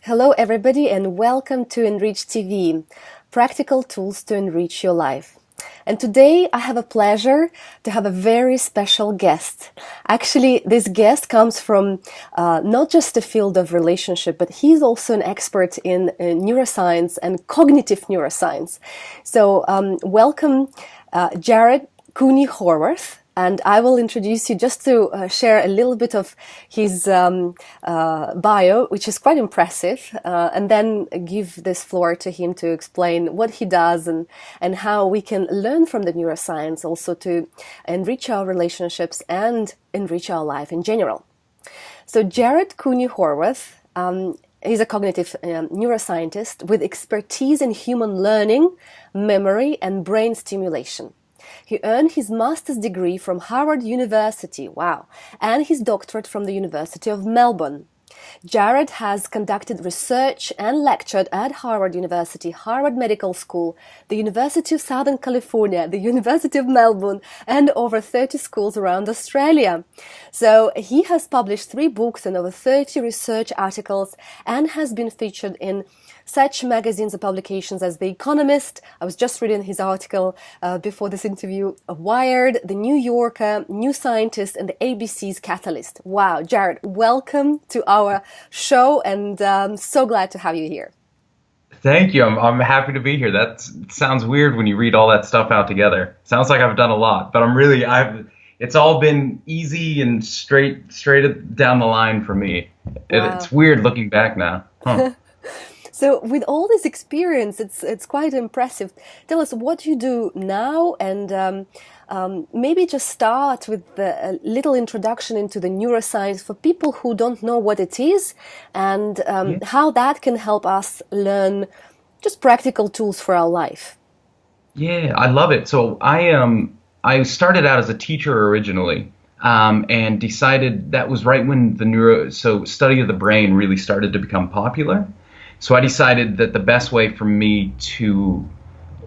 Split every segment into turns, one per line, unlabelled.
Hello everybody and welcome to Enrich TV, practical tools to enrich your life. And today I have a pleasure to have a very special guest. Actually, this guest comes from not just the field of relationship, but he's also an expert in neuroscience and cognitive neuroscience. So welcome Jared Cooney Horvarth. And I will introduce you just to share a little bit of his bio, which is quite impressive, and then give this floor to him to explain what he does and how we can learn from the neuroscience also to enrich our relationships and enrich our life in general. So Jared Cooney Horvarth, he's a cognitive neuroscientist with expertise in human learning, memory, and brain stimulation. He earned his master's degree from Harvard University, wow, and his doctorate from the University of Melbourne. Jared has conducted research and lectured at Harvard University, Harvard Medical School, the University of Southern California, the University of Melbourne, and over 30 schools around Australia. So he has published 3 books and over 30 research articles and has been featured in such magazines and publications as The Economist. I was just reading his article before this interview, Wired, The New Yorker, Neuroscientist, and the ABC's Catalyst. Wow, Jared, welcome to our show, and I'm so glad to have you here.
Thank you. I'm happy to be here. That sounds weird when you read all that stuff out together. Sounds like I've done a lot, but it's all been easy and straight down the line for me.
Wow.
It's weird looking back now. Huh.
So with all this experience, it's quite impressive. Tell us what you do now, and maybe just start with a little introduction into the neuroscience for people who don't know what it is, and how that can help us learn just practical tools for our life.
Yeah, I love it. So I started out as a teacher originally, and decided that was right when study of the brain really started to become popular. So I decided that the best way for me to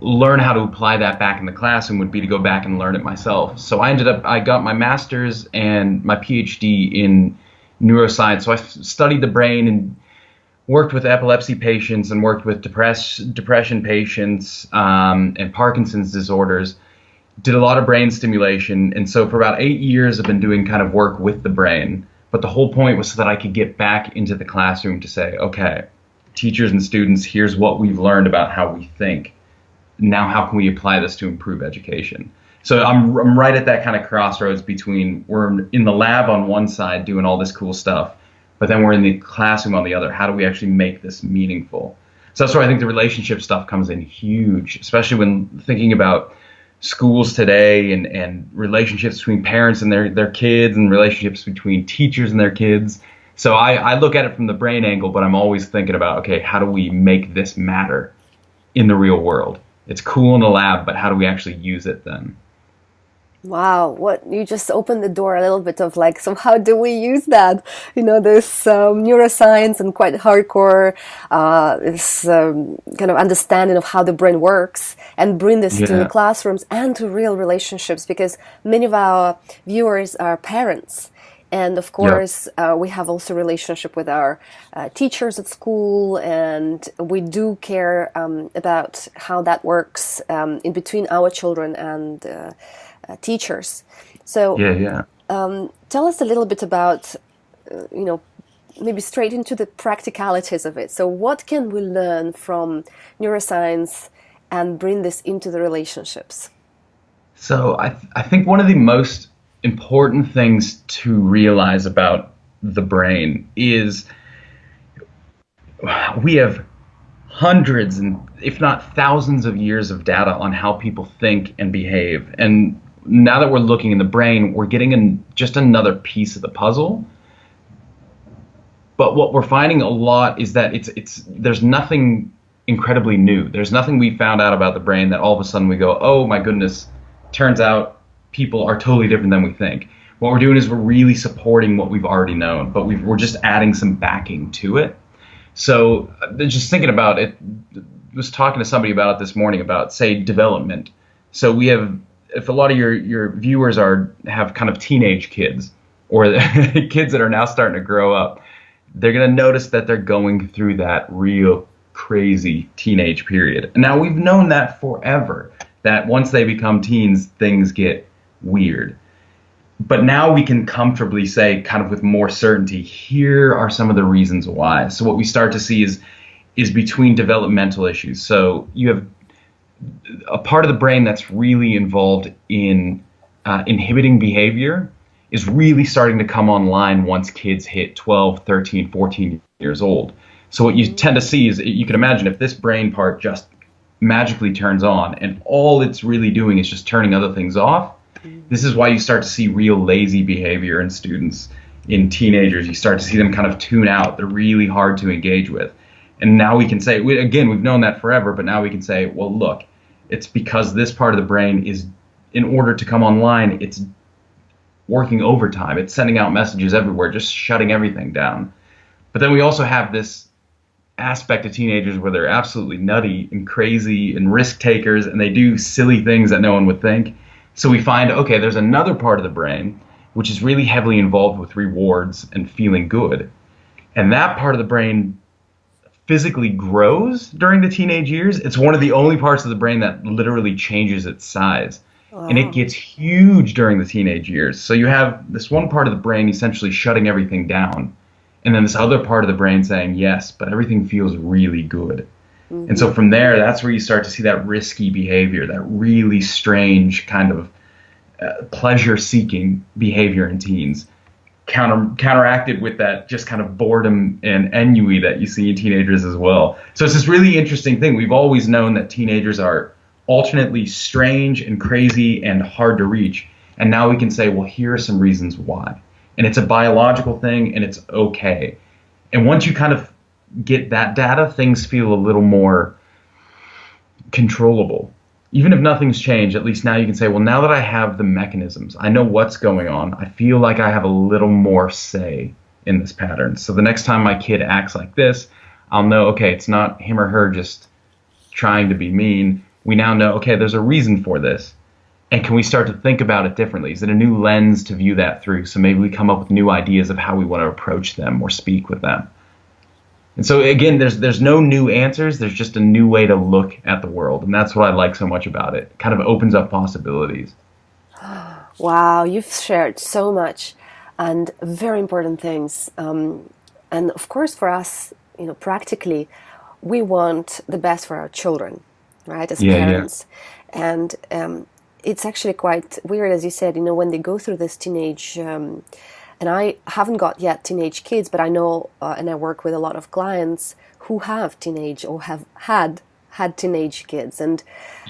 learn how to apply that back in the classroom would be to go back and learn it myself. So I got my master's and my PhD in neuroscience. So I studied the brain and worked with epilepsy patients and worked with depression patients and Parkinson's disorders. Did a lot of brain stimulation. And so for about 8 years, I've been doing kind of work with the brain. But the whole point was so that I could get back into the classroom to say, okay, teachers and students, here's what we've learned about how we think. Now, how can we apply this to improve education? So I'm right at that kind of crossroads between we're in the lab on one side doing all this cool stuff, but then we're in the classroom on the other. How do we actually make this meaningful? So that's where I think the relationship stuff comes in huge, especially when thinking about schools today and relationships between parents and their kids and relationships between teachers and their kids. So I look at it from the brain angle, but I'm always thinking about, okay, how do we make this matter in the real world? It's cool in the lab, but how do we actually use it then?
Wow, what you just opened the door a little bit of so how do we use that? This neuroscience and quite hardcore, this kind of understanding of how the brain works, and bring this to the classrooms and to real relationships, because many of our viewers are parents. And of course, we have also a relationship with our teachers at school, and we do care about how that works in between our children and teachers. So tell us a little bit about, maybe straight into the practicalities of it. So what can we learn from neuroscience and bring this into the relationships?
So I think one of the most important things to realize about the brain is we have hundreds and if not thousands of years of data on how people think and behave. And now that we're looking in the brain, we're getting just another piece of the puzzle. But what we're finding a lot is that there's nothing incredibly new. There's nothing we found out about the brain that all of a sudden we go, oh my goodness, turns out people are totally different than we think. What we're doing is we're really supporting what we've already known, but we're just adding some backing to it. So just thinking about it, I was talking to somebody about it this morning about, say, development. So if a lot of your viewers have kind of teenage kids or kids that are now starting to grow up, they're going to notice that they're going through that real crazy teenage period. Now, we've known that forever, that once they become teens, things get weird. But now we can comfortably say, kind of with more certainty, here are some of the reasons why. So what we start to see is between developmental issues. So you have a part of the brain that's really involved in inhibiting behavior is really starting to come online once kids hit 12, 13, 14 years old. So what you tend to see is, you can imagine if this brain part just magically turns on and all it's really doing is just turning other things off, this is why you start to see real lazy behavior in students, in teenagers. You start to see them kind of tune out. They're really hard to engage with. And now we can say, again, we've known that forever, but now we can say, well, look, it's because this part of the brain is, in order to come online, it's working overtime. It's sending out messages everywhere, just shutting everything down. But then we also have this aspect of teenagers where they're absolutely nutty and crazy and risk takers, and they do silly things that no one would think. So we find, okay, there's another part of the brain which is really heavily involved with rewards and feeling good. And that part of the brain physically grows during the teenage years. It's one of the only parts of the brain that literally changes its size. Wow. And it gets huge during the teenage years. So you have this one part of the brain essentially shutting everything down, and then this other part of the brain saying, yes, but everything feels really good. Mm-hmm. And so from there, that's where you start to see that risky behavior, that really strange kind of pleasure-seeking behavior in teens, counteracted with that just kind of boredom and ennui that you see in teenagers as well. So it's this really interesting thing. We've always known that teenagers are alternately strange and crazy and hard to reach. And now we can say, well, here are some reasons why. And it's a biological thing, and it's okay. And once you kind of get that data, things feel a little more controllable. Even if nothing's changed, at least now you can say, well, now that I have the mechanisms, I know what's going on, I feel like I have a little more say in this pattern. So the next time my kid acts like this, I'll know, okay, it's not him or her just trying to be mean. We now know, okay, there's a reason for this. And can we start to think about it differently? Is it a new lens to view that through? So maybe we come up with new ideas of how we want to approach them or speak with them. And so, again, there's no new answers. There's just a new way to look at the world. And that's what I like so much about it. It kind of opens up possibilities.
Wow, you've shared so much and very important things. And of course, for us, practically, we want the best for our children, right, as parents. Yeah. And it's actually quite weird, as you said, when they go through this teenage and I haven't got yet teenage kids, but I know, and I work with a lot of clients who have teenage or have had teenage kids. And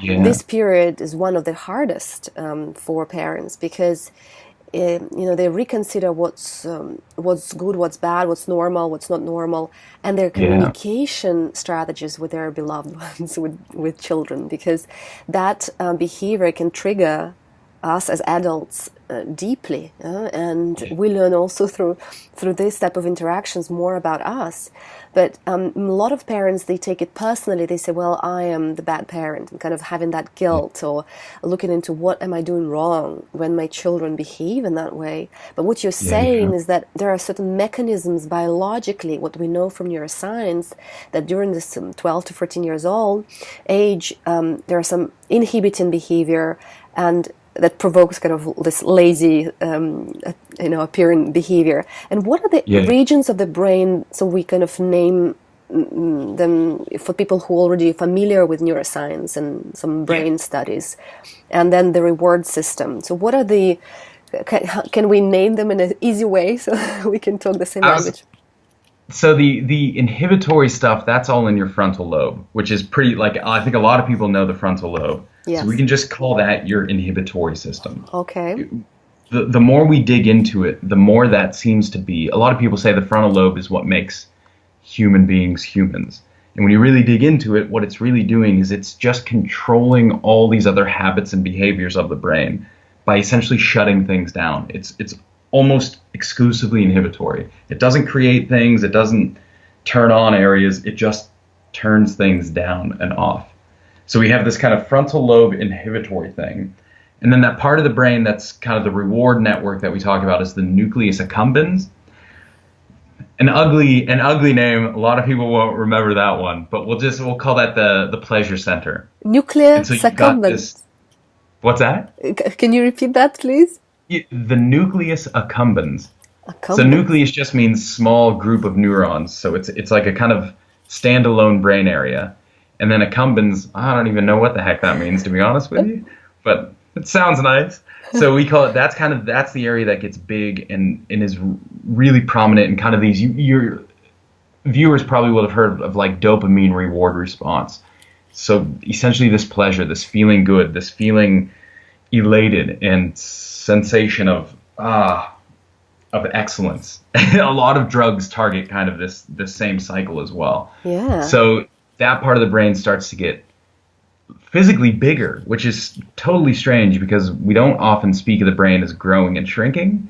this period is one of the hardest for parents because, they reconsider what's good, what's bad, what's normal, what's not normal, and their communication strategies with their beloved ones, with children, because that behavior can trigger us as adults deeply, and we learn also through this type of interactions more about us. But a lot of parents, they take it personally. They say, well, I am the bad parent, and kind of having that guilt or looking into what am I doing wrong when my children behave in that way. But what you're saying is that there are certain mechanisms biologically, what we know from neuroscience, that during this 12 to 14 years old age, there are some inhibiting behavior and that provokes kind of this lazy, appearing behavior. And what are the regions of the brain, so we kind of name them for people who are already familiar with neuroscience and some brain studies, and then the reward system. So what are can we name them in an easy way so we can talk the same language?
So the inhibitory stuff, that's all in your frontal lobe, which is pretty, I think a lot of people know the frontal lobe. Yes. So we can just call that your inhibitory system. Okay. The more we dig into it, the more that seems to be, a lot of people say the frontal lobe is what makes human beings humans. And when you really dig into it, what it's really doing is it's just controlling all these other habits and behaviors of the brain by essentially shutting things down. It's almost exclusively inhibitory. It doesn't create things, it doesn't turn on areas, it just turns things down and off. So we have this kind of frontal lobe inhibitory thing. And then that part of the brain that's kind of the reward network that we talk about is the nucleus accumbens. An ugly name. A lot of people won't remember that one, but we'll call that the pleasure center. And so
Nucleus
you've got
accumbens.
this. What's that?
Can you repeat that, please?
The nucleus accumbens. So
Accumbens.
nucleus just means small group of neurons. So it's like a kind of standalone brain area. And then accumbens, I don't even know what the heck that means, to be honest with you, but it sounds nice. So we call it, that's the area that gets big and is really prominent in kind of these, your viewers probably will have heard of like dopamine reward response. So essentially this pleasure, this feeling good, this feeling elated and sensation of excellence. A lot of drugs target kind of this same cycle as well.
Yeah.
So that part of the brain starts to get physically bigger, which is totally strange because we don't often speak of the brain as growing and shrinking.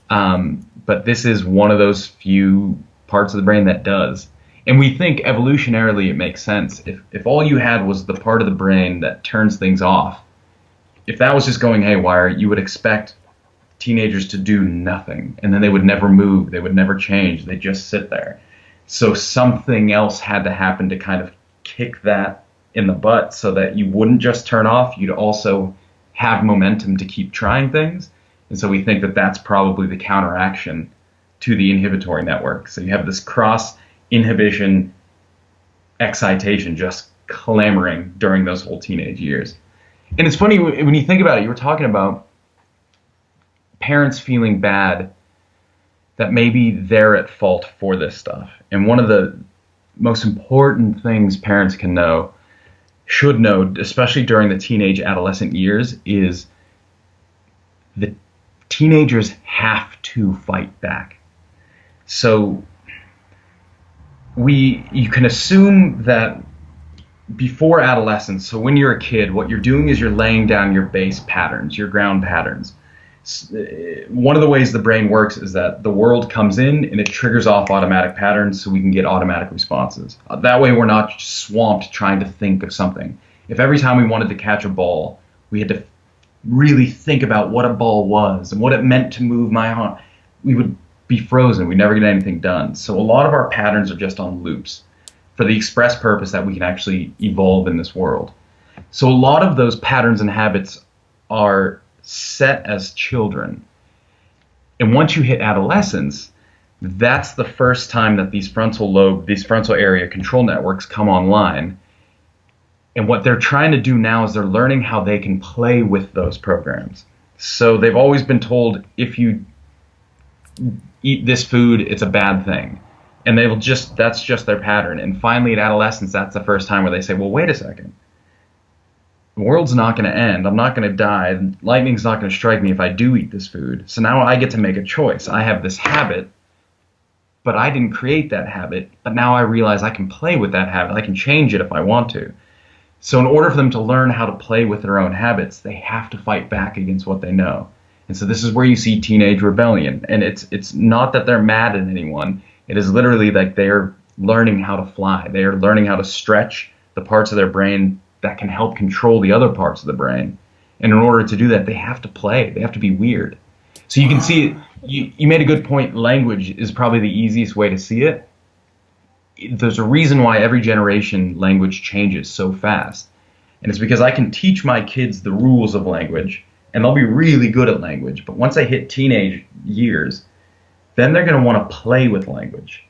But this is one of those few parts of the brain that does. And we think evolutionarily it makes sense. If all you had was the part of the brain that turns things off, if that was just going haywire, you would expect teenagers to do nothing. And then they would never move. They would never change. They'd just sit there. So something else had to happen to kind of kick that in the butt so that you wouldn't just turn off. You'd also have momentum to keep trying things. And so we think that that's probably the counteraction to the inhibitory network. So you have this cross inhibition excitation just clamoring during those whole teenage years. And it's funny when you think about it, you were talking about parents feeling bad that maybe they're at fault for this stuff. And one of the most important things parents should know, especially during the teenage adolescent years, is the teenagers have to fight back. So you can assume that before adolescence, so when you're a kid, what you're doing is you're laying down your base patterns, your ground patterns. One of the ways the brain works is that the world comes in and it triggers off automatic patterns so we can get automatic responses. That way we're not swamped trying to think of something. If every time we wanted to catch a ball, we had to really think about what a ball was and what it meant to move my arm, we would be frozen. We'd never get anything done. So a lot of our patterns are just on loops for the express purpose that we can actually evolve in this world. So a lot of those patterns and habits are set as children. And once you hit adolescence, that's the first time that these frontal area control networks come online. And what they're trying to do now is they're learning how they can play with those programs. So they've always been told, if you eat this food, it's a bad thing. And that's just their pattern. And finally at adolescence, that's the first time where they say, well, wait a second. The world's not going to end. I'm not going to die. Lightning's not going to strike me if I do eat this food. So now I get to make a choice. I have this habit, but I didn't create that habit. But now I realize I can play with that habit. I can change it if I want to. So in order for them to learn how to play with their own habits, they have to fight back against what they know. And so this is where you see teenage rebellion. And it's not that they're mad at anyone. It is literally like they're learning how to fly. They are learning how to stretch the parts of their brain that can help control the other parts of the brain. And in order to do that, they have to play. They have to be weird. So you can see, you made a good point. Language is probably the easiest way to see it. There's a reason why every generation language changes so fast. And it's because I can teach my kids the rules of language, and they'll be really good at language. But once they hit teenage years, then they're going to want to play with language.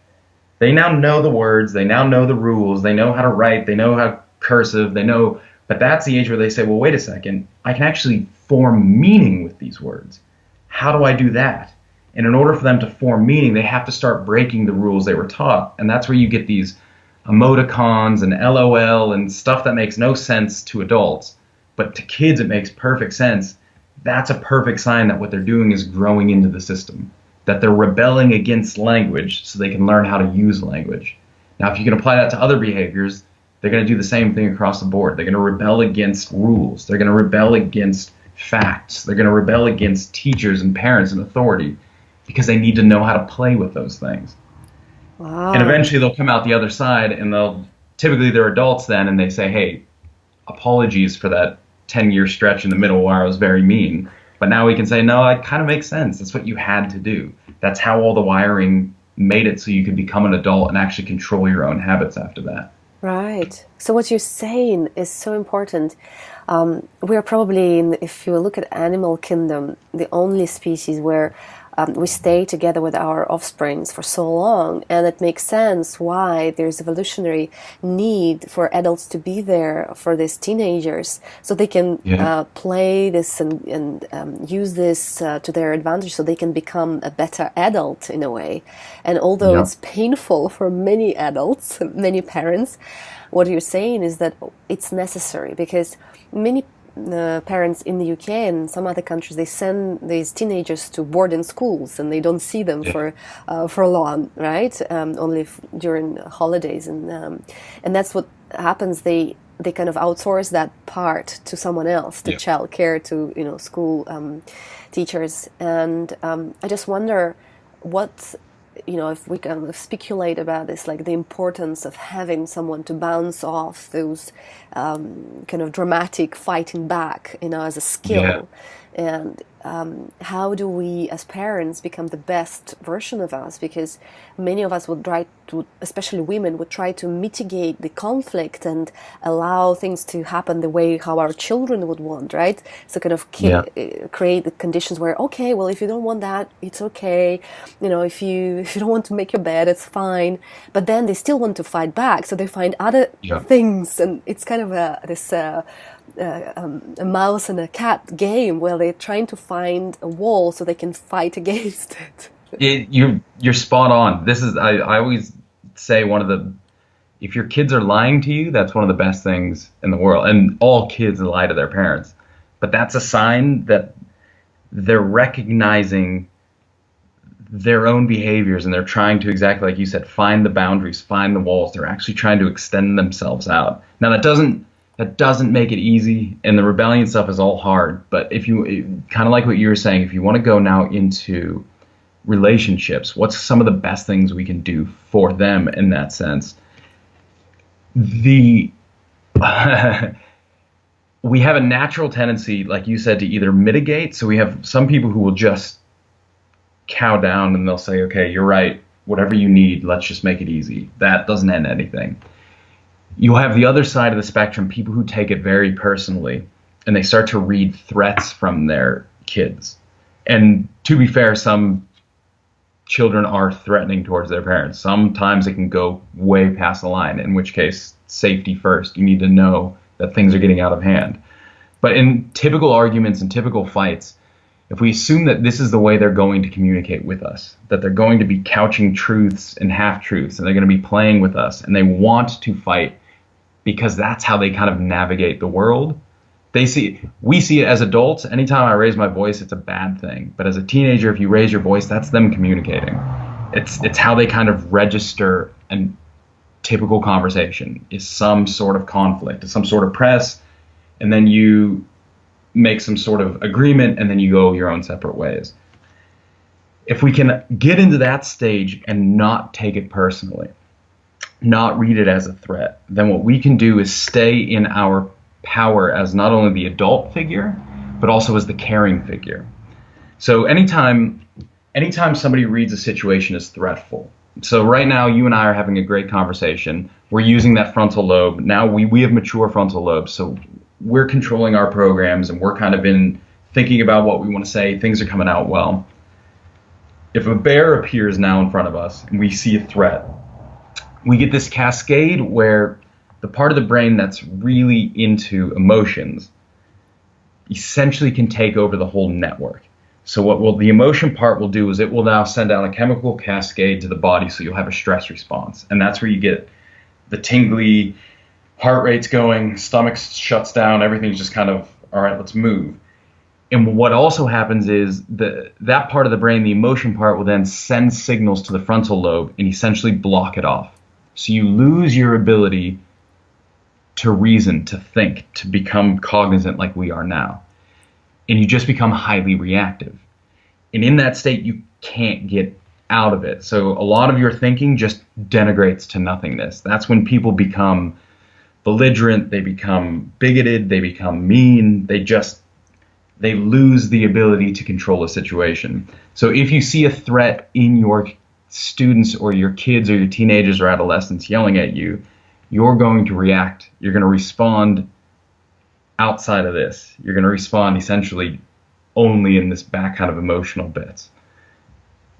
They now know the words. They now know the rules. They know how to write. They know how cursive. They know. But that's the age where they say, well, wait a second. I can actually form meaning with these words. How do I do that? And in order for them to form meaning, they have to start breaking the rules they were taught. And that's where you get these emoticons and LOL and stuff that makes no sense to adults. But to kids, it makes perfect sense. That's a perfect sign that what they're doing is growing into the system, that they're rebelling against language so they can learn how to use language. Now, if you can apply that to other behaviors, they're going to do the same thing across the board. They're going to rebel against rules. They're going to rebel against facts. They're going to rebel against teachers and parents and authority because they need to know how to play with those things.
Wow.
And eventually they'll come out the other side and typically they're adults then, and they say, hey, apologies for that 10-year stretch in the middle where I was very mean. But now we can say, no, it kind of makes sense. That's what you had to do. That's how all the wiring made it so you could become an adult and actually control your own habits after that.
Right. So what you're saying is so important. We are probably, if you look at animal kingdom, the only species where we stay together with our offsprings for so long, and it makes sense why there's evolutionary need for adults to be there for these teenagers, so they can play this and use this to their advantage, so they can become a better adult in a way. And although it's painful for many adults, many parents, what you're saying is that it's necessary, because many parents in the UK and some other countries, they send these teenagers to boarding schools and they don't see them for long, right? Only during holidays, and that's what happens. They kind of outsource that part to someone else, to childcare, to school teachers, and I just wonder what. If we kind of speculate about this, like the importance of having someone to bounce off those kind of dramatic fighting back, as a skill. And how do we as parents become the best version of us? Because many of us would try to, especially women, would try to mitigate the conflict and allow things to happen the way how our children would want, right? So kind of create the conditions where, okay, well, if you don't want that, it's okay. If you don't want to make your bed, it's fine. But then they still want to fight back, so they find other things, and it's kind of a mouse and a cat game where they're trying to find a wall so they can fight against it.
You're spot on. This is I always say if your kids are lying to you, that's one of the best things in the world. And all kids lie to their parents, but that's a sign that they're recognizing their own behaviors, and they're trying to, exactly like you said, find the boundaries, find the walls. They're actually trying to extend themselves out. Now that doesn't make it easy, and the rebellion stuff is all hard. But if you, kind of like what you were saying, if you want to go now into relationships, what's some of the best things we can do for them in that sense? We have a natural tendency, like you said, to either mitigate. So we have some people who will just cow down and they'll say, okay, you're right, whatever you need, let's just make it easy. That doesn't end anything. You'll have the other side of the spectrum, people who take it very personally, and they start to read threats from their kids. And to be fair, some children are threatening towards their parents. Sometimes it can go way past the line, in which case, safety first. You need to know that things are getting out of hand. But in typical arguments and typical fights, if we assume that this is the way they're going to communicate with us, that they're going to be couching truths and half-truths, and they're going to be playing with us, and they want to fight because that's how they kind of navigate the world. We see it as adults. Anytime I raise my voice, it's a bad thing. But as a teenager, if you raise your voice, that's them communicating. It's how they kind of register a typical conversation is some sort of conflict, some sort of press, and then you make some sort of agreement, and then you go your own separate ways. If we can get into that stage and not take it personally, not read it as a threat, then what we can do is stay in our power as not only the adult figure, but also as the caring figure. So anytime somebody reads a situation as threatful, so right now you and I are having a great conversation, we're using that frontal lobe. Now we have mature frontal lobes, so we're controlling our programs, and we're kind of in thinking about what we want to say. Things are coming out well. If a bear appears now in front of us and we see a threat, we get this cascade where the part of the brain that's really into emotions essentially can take over the whole network. So the emotion part will do is it will now send out a chemical cascade to the body, so you'll have a stress response. And that's where you get the tingly, heart rate's going, stomach shuts down, everything's just kind of, all right, let's move. And what also happens is that part of the brain, the emotion part, will then send signals to the frontal lobe and essentially block it off. So you lose your ability to reason, to think, to become cognizant like we are now. And you just become highly reactive. And in that state, you can't get out of it. So a lot of your thinking just denigrates to nothingness. That's when people become belligerent, they become bigoted, they become mean, they lose the ability to control a situation. So if you see a threat in your students or your kids or your teenagers or adolescents yelling at you, you're going to react. You're going to respond outside of this. You're going to respond essentially only in this back kind of emotional bits.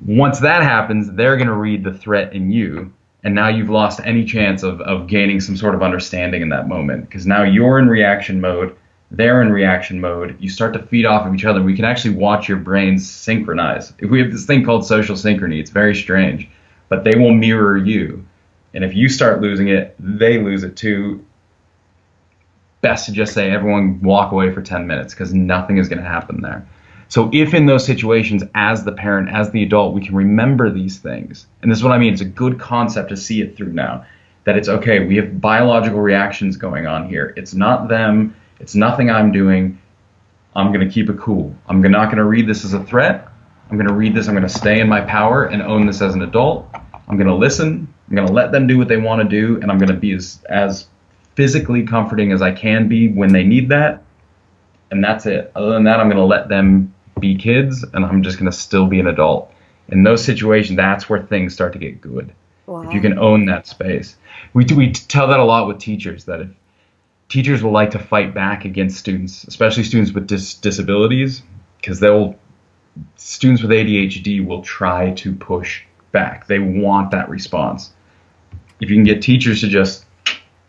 Once that happens, they're going to read the threat in you, and now you've lost any chance of gaining some sort of understanding in that moment, because now you're in reaction mode, they're in reaction mode. You start to feed off of each other. We can actually watch your brains synchronize. We have this thing called social synchrony. It's very strange, but they will mirror you. And if you start losing it, they lose it too. Best to just say, everyone walk away for 10 minutes, because nothing is going to happen there. So if in those situations, as the parent, as the adult, we can remember these things, and this is what I mean, it's a good concept to see it through now, that it's okay, we have biological reactions going on here. It's not them. It's nothing I'm doing. I'm going to keep it cool. I'm not going to read this as a threat. I'm going to read this. I'm going to stay in my power and own this as an adult. I'm going to listen. I'm going to let them do what they want to do, and I'm going to be as physically comforting as I can be when they need that. And that's it. Other than that, I'm going to let them be kids, and I'm just going to still be an adult. In those situations, that's where things start to get good. Wow. If you can own that space. We tell that a lot with teachers, that if teachers will like to fight back against students, especially students with disabilities, because students with ADHD will try to push back. They want that response. If you can get teachers to just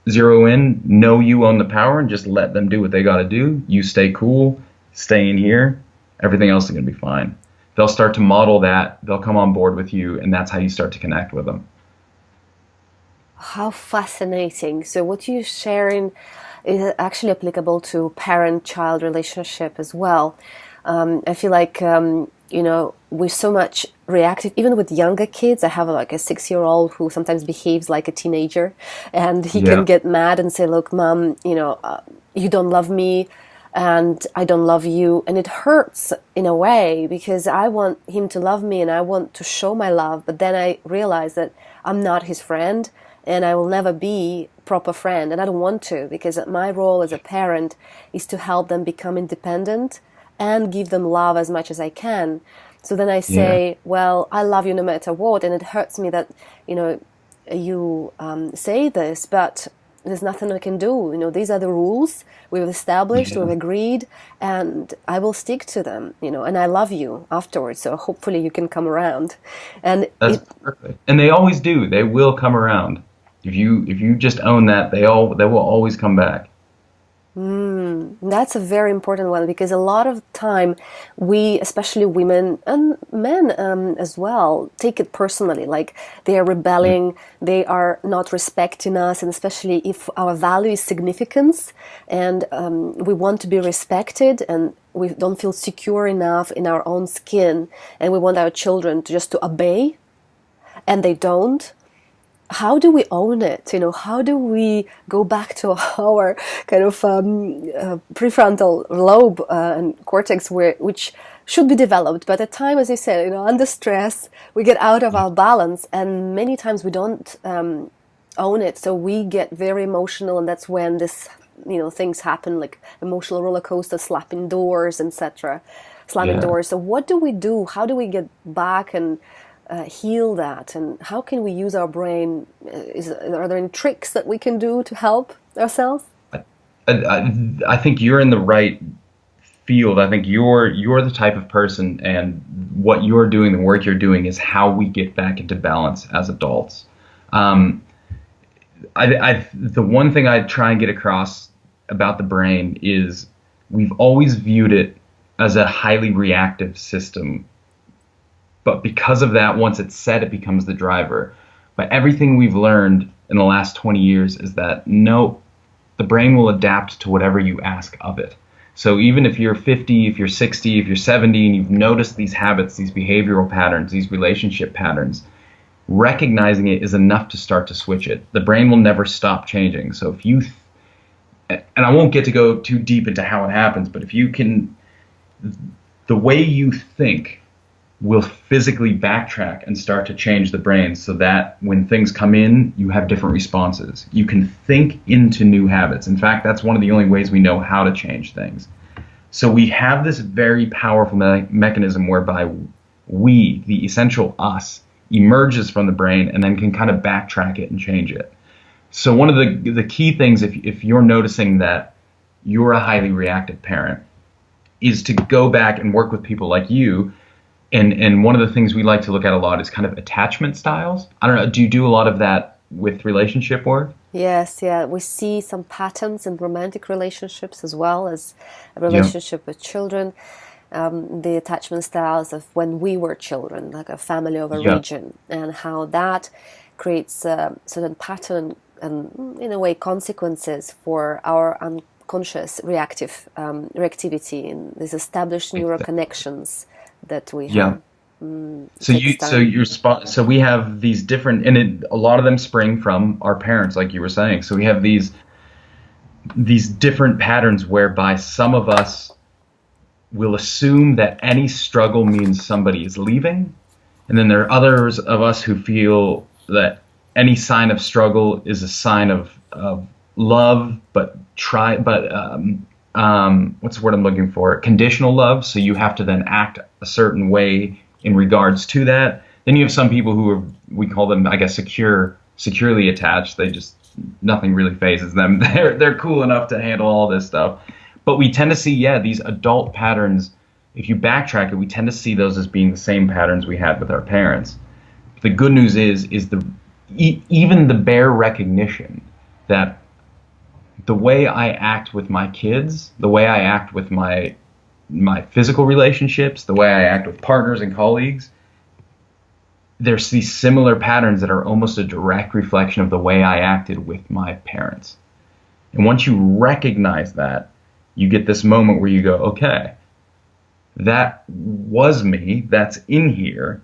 zero in, know you own the power, and just let them do what they got to do, you stay cool, stay in here, everything else is going to be fine. They'll start to model that, they'll come on board with you, and that's how you start to connect with them.
How fascinating. So what you're sharing is actually applicable to parent-child relationship as well. I feel like, we're so much reactive, even with younger kids. I have like a 6-year-old who sometimes behaves like a teenager, and he can get mad and say, look, Mom, you don't love me, and I don't love you. And it hurts in a way, because I want him to love me and I want to show my love. But then I realize that I'm not his friend, and I will never be a proper friend. And I don't want to, because my role as a parent is to help them become independent and give them love as much as I can. So then I say, well, I love you no matter what. And it hurts me that, you say this, but there's nothing I can do. These are the rules we've established, we've agreed, and I will stick to them, and I love you afterwards. So hopefully you can come around. And
that's perfect. And they always do. They will come around. If you just own that, they will always come back.
That's a very important one, because a lot of time we, especially women and men as well, take it personally, like they are rebelling, they are not respecting us, and especially if our value is significance, and we want to be respected, and we don't feel secure enough in our own skin, and we want our children to obey, and they don't. How do we own it? How do we go back to our kind of prefrontal lobe and cortex, which should be developed, but at times, as you said, under stress, we get out of our balance, and many times we don't own it. So we get very emotional, and that's when things happen, like emotional roller coaster, slapping doors, etc., slamming doors. So what do we do? How do we get back and heal that, and how can we use our brain? Are there any tricks that we can do to help ourselves?
I think you're in the right field. I think you're the type of person, and what you're doing, the work you're doing, is how we get back into balance as adults. The one thing I try and get across about the brain is we've always viewed it as a highly reactive system. But because of that, once it's set, it becomes the driver. But everything we've learned in the last 20 years is that no, the brain will adapt to whatever you ask of it. So even if you're 50, if you're 60, if you're 70, and you've noticed these habits, these behavioral patterns, these relationship patterns, recognizing it is enough to start to switch it. The brain will never stop changing. So if you, and I won't get to go too deep into how it happens, but if you can, the way you think will physically backtrack and start to change the brain, so that when things come in, you have different responses. You can think into new habits. In fact, that's one of the only ways we know how to change things. So we have this very powerful mechanism whereby we, the essential us, emerges from the brain and then can kind of backtrack it and change it. So one of the key things, if you're noticing that you're a highly reactive parent, is to go back and work with people like you. And one of the things we like to look at a lot is kind of attachment styles. I don't know, do you do a lot of that with relationship work?
Yes, yeah, we see some patterns in romantic relationships as well as a
Yeah,
relationship with children. The attachment styles of when we were children, like a family of
yeah,
origin, and how that creates a certain pattern and, in a way, consequences for our unconscious reactivity in these established neural
exactly.
connections that we
Yeah.
have. It
So
takes
you, so
time.
your spot, so we have these different, and a lot of them spring from our parents, like you were saying. So we have these different patterns whereby some of us will assume that any struggle means somebody is leaving, and then there are others of us who feel that any sign of struggle is a sign of love, but what's the word I'm looking for? Conditional love. So you have to then act a certain way in regards to that. Then you have some people who are, we call them, I guess, securely attached. They just, nothing really phases them. They're cool enough to handle all this stuff. But we tend to see, yeah, these adult patterns. If you backtrack it, we tend to see those as being the same patterns we had with our parents. The good news is even the bare recognition that the way I act with my kids, the way I act with my physical relationships, the way I act with partners and colleagues, there's these similar patterns that are almost a direct reflection of the way I acted with my parents. And once you recognize that, you get this moment where you go, okay, that was me, that's in here,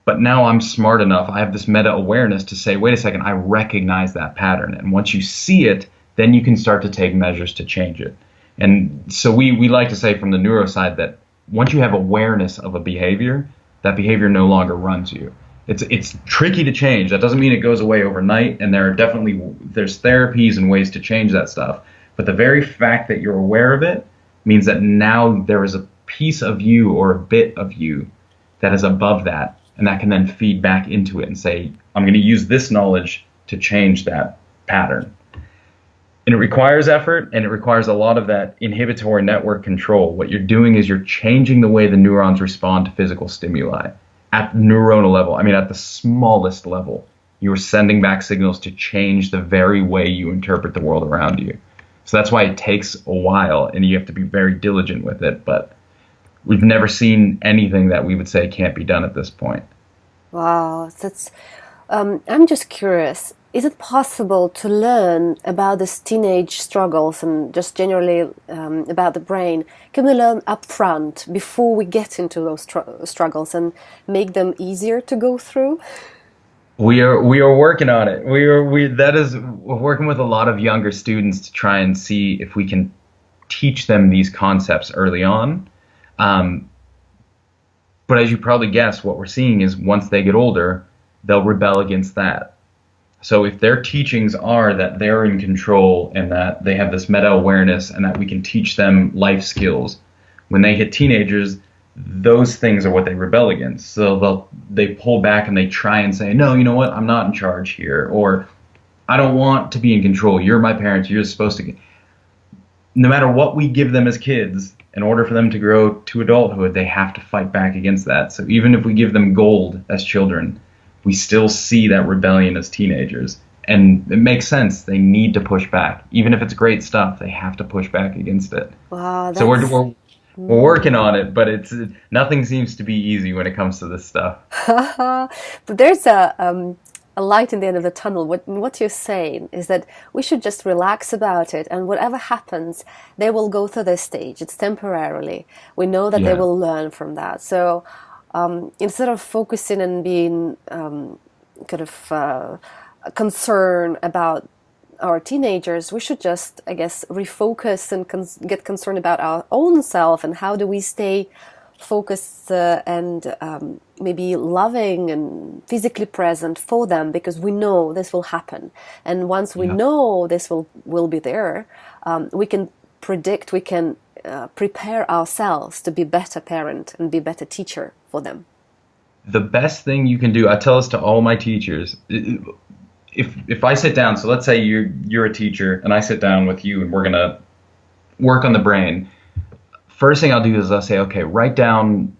but now I'm smart enough, I have this meta awareness to say, wait a second, I recognize that pattern. And once you see it, then you can start to take measures to change it. And so we like to say from the neuro side that once you have awareness of a behavior, that behavior no longer runs you. It's tricky to change. That doesn't mean it goes away overnight, and there's therapies and ways to change that stuff. But the very fact that you're aware of it means that now there is a piece of you or a bit of you that is above that, and that can then feed back into it and say, I'm going to use this knowledge to change that pattern. And it requires effort, and it requires a lot of that inhibitory network control. What you're doing is you're changing the way the neurons respond to physical stimuli at neuronal level. I mean, at the smallest level, you're sending back signals to change the very way you interpret the world around you. So that's why it takes a while, and you have to be very diligent with it. But we've never seen anything that we would say can't be done at this point.
Wow, that's. I'm just curious. Is it possible to learn about these teenage struggles and just generally about the brain? Can we learn upfront before we get into those struggles and make them easier to go through?
We are working on it. We're working with a lot of younger students to try and see if we can teach them these concepts early on. Um, but as you probably guess, what we're seeing is once they get older, they'll rebel against that. So if their teachings are that they're in control and that they have this meta awareness and that we can teach them life skills, when they hit teenagers, those things are what they rebel against. So they pull back and they try and say, no, you know what? I'm not in charge here, or I don't want to be in control. You're my parents. You're supposed to. No matter what we give them as kids, in order for them to grow to adulthood, they have to fight back against that. So even if we give them gold as children, we still see that rebellion as teenagers. And it makes sense. They need to push back. Even if it's great stuff, they have to push back against it.
Wow,
So
that's.
we're working on it, but it's nothing seems to be easy when it comes to this stuff.
But there's a light in the end of the tunnel. What you're saying is that we should just relax about it, and whatever happens, they will go through this stage. It's temporarily. We know that they
Yeah,
will learn from that. So instead of focusing and being kind of concerned about our teenagers, we should just, I guess, refocus and get concerned about our own self and how do we stay focused and maybe loving and physically present for them, because we know this will happen. And once we
yeah.
know this will be there, we can predict, we can prepare ourselves to be better parent and be better teacher for them.
The best thing you can do, I tell this to all my teachers, if I sit down, so let's say you're a teacher and I sit down with you and we're gonna work on the brain. First thing I'll do is I'll say, okay, write down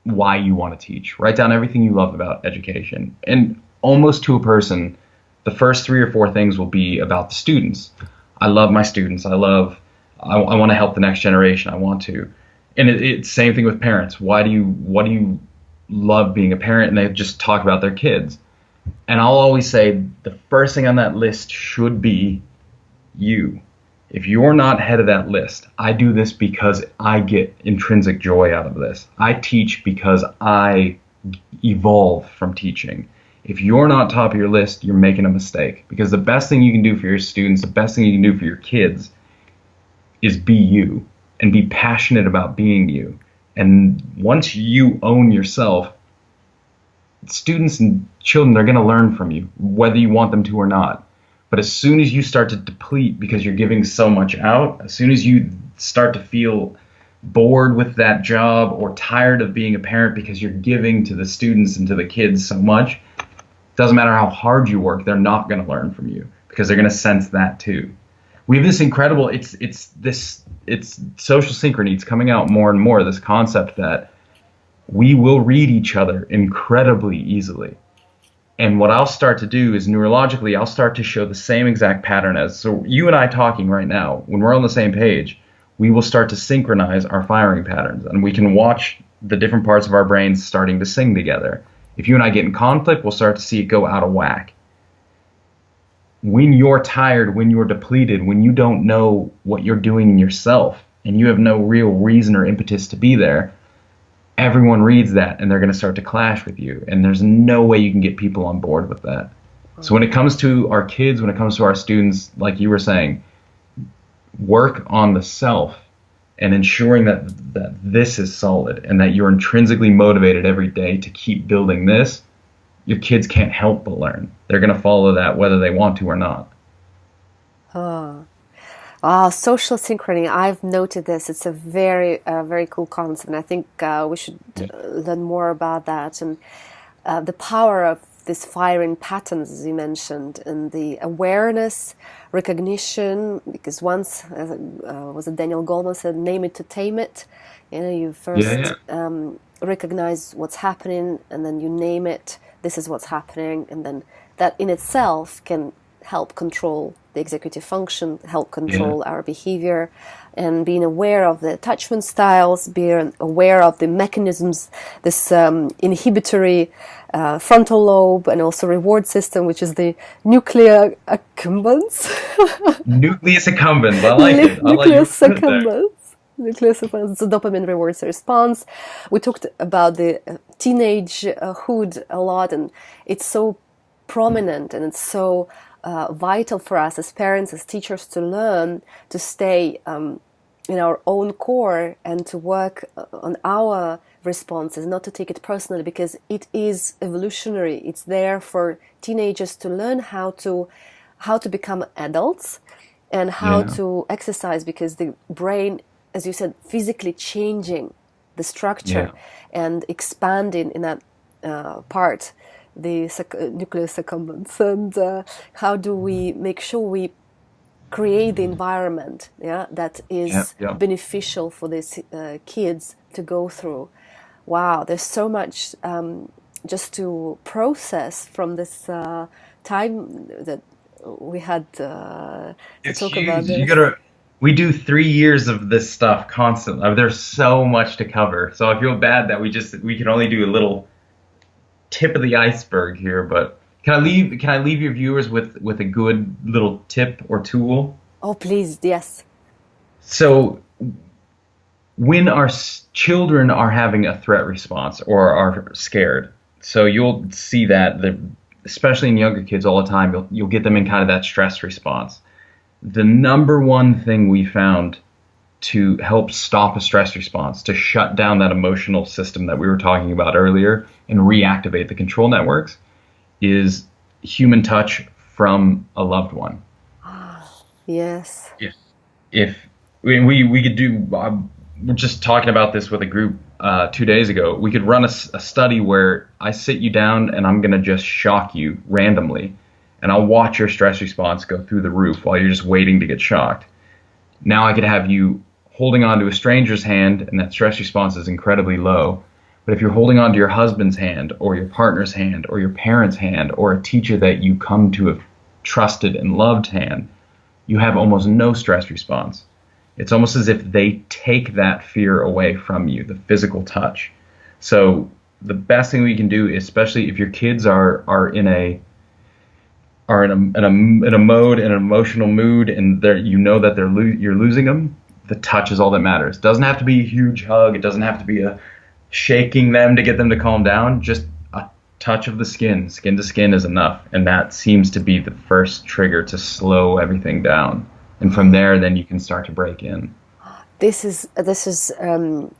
why you want to teach. Write down everything you love about education. And almost to a person, the first three or four things will be about the students. I love my students. I want to help the next generation. I want to. And it's same thing with parents. What do you love being a parent? And they just talk about their kids. And I'll always say the first thing on that list should be you. If you're not head of that list, I do this because I get intrinsic joy out of this. I teach because I evolve from teaching. If you're not top of your list, you're making a mistake. Because the best thing you can do for your students, the best thing you can do for your kids is be you and be passionate about being you. And once you own yourself, students and children, they're going to learn from you, whether you want them to or not. But as soon as you start to deplete because you're giving so much out, as soon as you start to feel bored with that job or tired of being a parent because you're giving to the students and to the kids so much, it doesn't matter how hard you work, they're not going to learn from you because they're going to sense that too. We have this incredible, it's social synchrony. It's coming out more and more, this concept that we will read each other incredibly easily. And what I'll start to do is neurologically, I'll start to show the same exact pattern as, so you and I talking right now, when we're on the same page, we will start to synchronize our firing patterns and we can watch the different parts of our brains starting to sing together. If you and I get in conflict, we'll start to see it go out of whack. When you're tired, when you're depleted, when you don't know what you're doing in yourself and you have no real reason or impetus to be there, everyone reads that and they're going to start to clash with you. And there's no way you can get people on board with that. So when it comes to our kids, when it comes to our students, like you were saying, work on the self and ensuring that this is solid and that you're intrinsically motivated every day to keep building this. Your kids can't help but learn. They're going to follow that whether they want to or not.
Social synchrony. I've noted this. It's a very cool concept, and I think we should learn more about that and the power of these firing patterns, as you mentioned, and the awareness, recognition. Because once, was it Daniel Goleman said, "Name it to tame it." You know, you first recognize what's happening, and then you name it. This is what's happening, and then that in itself can help control the executive function, help control our behavior, and being aware of the attachment styles, being aware of the mechanisms, this inhibitory frontal lobe, and also reward system, which is the nuclear accumbens.
Nucleus accumbens, I like it.
Nucleus accumbens. Nucleus accumbens. It's a dopamine rewards response. We talked about the teenagehood a lot, and it's so prominent and it's so vital for us as parents, as teachers, to learn to stay in our own core and to work on our responses, not to take it personally, because it is evolutionary. It's there for teenagers to learn how to become adults and how to exercise, because the brain, as you said, physically changing the structure and expanding in that part, the nucleus accumbens, and how do we make sure we create the environment that is beneficial for these kids to go through. Wow, there's so much just to process from this time that we had to talk huge. About this.
We do 3 years of this stuff constantly. There's so much to cover. So I feel bad that we can only do a little tip of the iceberg here, but can I leave your viewers with a good little tip or tool?
Oh, please, yes.
So when our children are having a threat response or are scared, so you'll see that especially in younger kids all the time, you'll get them in kind of that stress response. The number one thing we found to help stop a stress response, to shut down that emotional system that we were talking about earlier and reactivate the control networks, is human touch from a loved one.
Yes.
If we could do, we're just talking about this with a group 2 days ago, we could run a study where I sit you down and I'm going to just shock you randomly. And I'll watch your stress response go through the roof while you're just waiting to get shocked. Now I could have you holding onto a stranger's hand and that stress response is incredibly low. But if you're holding onto your husband's hand or your partner's hand or your parents' hand or a teacher that you come to have trusted and loved hand, you have almost no stress response. It's almost as if they take that fear away from you, the physical touch. So the best thing we can do, especially if your kids are in a mode, in an emotional mood, and you know that you're losing them, the touch is all that matters. It doesn't have to be a huge hug. It doesn't have to be a shaking them to get them to calm down. Just a touch of the skin to skin is enough, and that seems to be the first trigger to slow everything down. And from there, then you can start to break in.
This is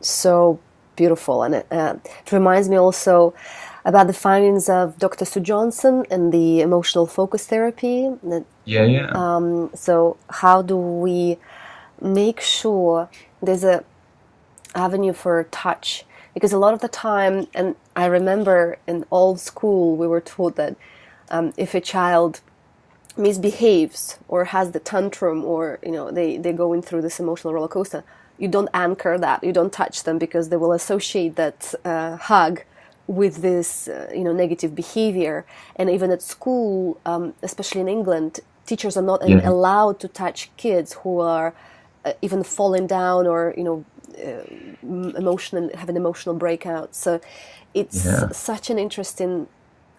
so beautiful, and it reminds me also about the findings of Dr. Sue Johnson and the emotional focus therapy.
Yeah.
So how do we make sure there's a avenue for touch? Because a lot of the time, and I remember in old school, we were taught that if a child misbehaves or has the tantrum, or they're going through this emotional roller coaster, you don't anchor that, you don't touch them, because they will associate that hug with this negative behavior. And even at school, especially in England, teachers are not allowed to touch kids who are even falling down or emotional, having emotional breakouts. So it's such an interesting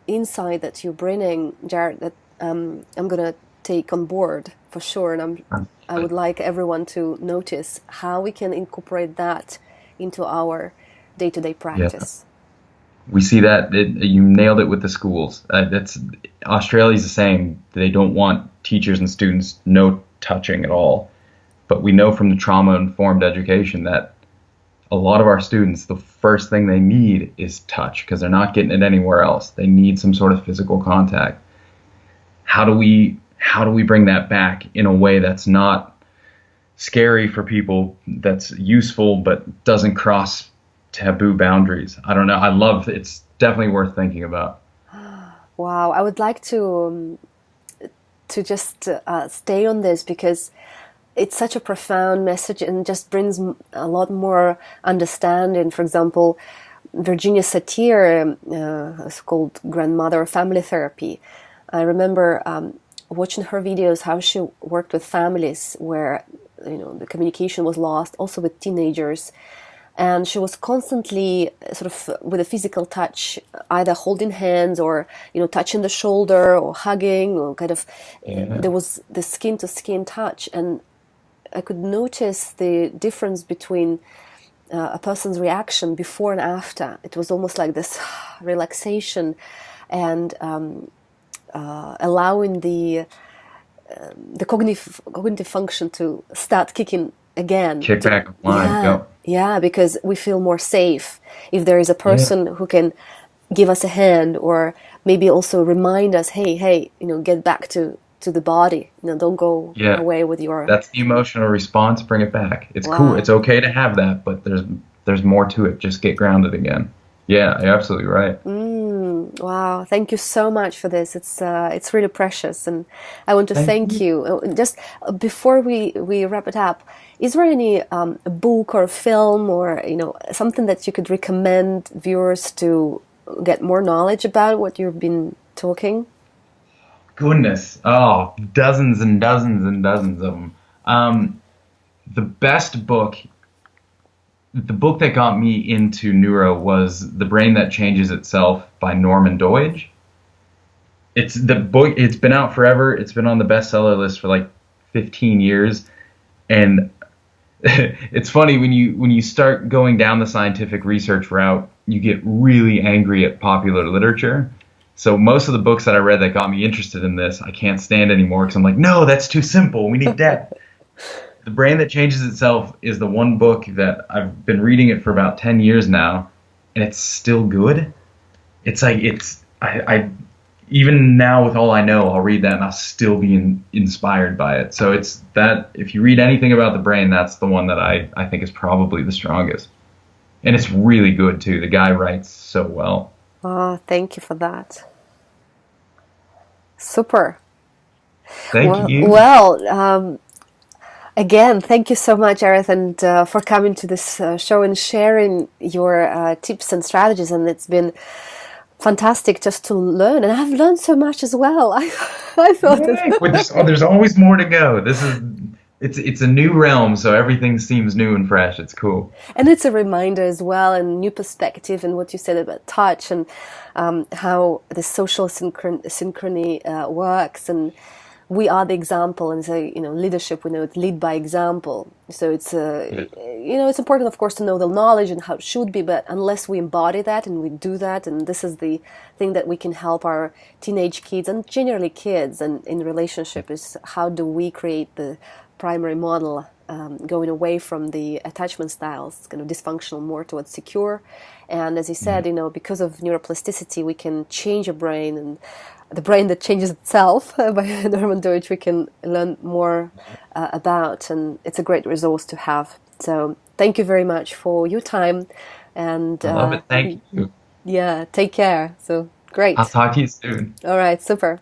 insight that you're bringing, Jared, that I'm going to take on board for sure. And I would like everyone to notice how we can incorporate that into our day-to-day practice.
We see that you nailed it with the schools. Australia's the same. They don't want teachers and students no touching at all. But we know from the trauma-informed education that a lot of our students, the first thing they need is touch, because they're not getting it anywhere else. They need some sort of physical contact. How do we bring that back in a way that's not scary for people, that's useful but doesn't cross taboo boundaries? I don't know. I love it. It's definitely worth thinking about.
Wow. I would like to just stay on this, because it's such a profound message and just brings a lot more understanding. For example, Virginia Satir is called Grandmother Family Therapy. I remember watching her videos, how she worked with families where the communication was lost, also with teenagers. And she was constantly sort of with a physical touch, either holding hands or, touching the shoulder or hugging, or kind of, there was the skin to skin touch. And I could notice the difference between a person's reaction before and after. It was almost like this relaxation and allowing the cognitive function to start kicking again.
Kick back online, go.
Yeah, because we feel more safe if there is a person who can give us a hand, or maybe also remind us, hey, get back to the body. Don't go away with your...
That's the emotional response. Bring it back. It's cool. It's okay to have that, but there's more to it. Just get grounded again. Yeah, you're absolutely right.
Wow, thank you so much for this. It's really precious, and I want to thank you. Just before we wrap it up, is there any book or film or something that you could recommend viewers to get more knowledge about what you've been talking?
Goodness, dozens and dozens and dozens of them. The best book. The book that got me into neuro was The Brain That Changes Itself by Norman Doidge. It's the book. It's been out forever. It's been on the bestseller list for like 15 years. And it's funny, when you start going down the scientific research route, you get really angry at popular literature. So most of the books that I read that got me interested in this, I can't stand anymore, because I'm like, no, that's too simple. We need depth. The Brain That Changes Itself is the one book that I've been reading it for about 10 years now, and it's still good. It's like, I even now with all I know, I'll read that and I'll still be inspired by it. So it's that, if you read anything about the brain, that's the one that I think is probably the strongest. and it's really good too. The guy writes so well.
Oh, thank you for that. Super.
Thank you.
Again, thank you so much, Arith, and for coming to this show and sharing your tips and strategies. And it's been fantastic just to learn, and I've learned so much as well. I thought
there's always more to go. It's a new realm, so everything seems new and fresh. It's cool,
and it's a reminder as well, and new perspective, and what you said about touch and how the social synchrony works, and we are the example, and so leadership. We know it's lead by example. So it's it's important, of course, to know the knowledge and how it should be. But unless we embody that and we do that, and this is the thing that we can help our teenage kids and generally kids and in relationship is how do we create the primary model, going away from the attachment styles, kind of dysfunctional, more towards secure. And as you said, because of neuroplasticity, we can change a brain, and the brain that changes itself by Norman Deutsch, we can learn more about, and it's a great resource to have. So thank you very much for your time, and
I love it. Thank you.
Yeah, take care. So great.
I'll talk to you soon.
All right, super.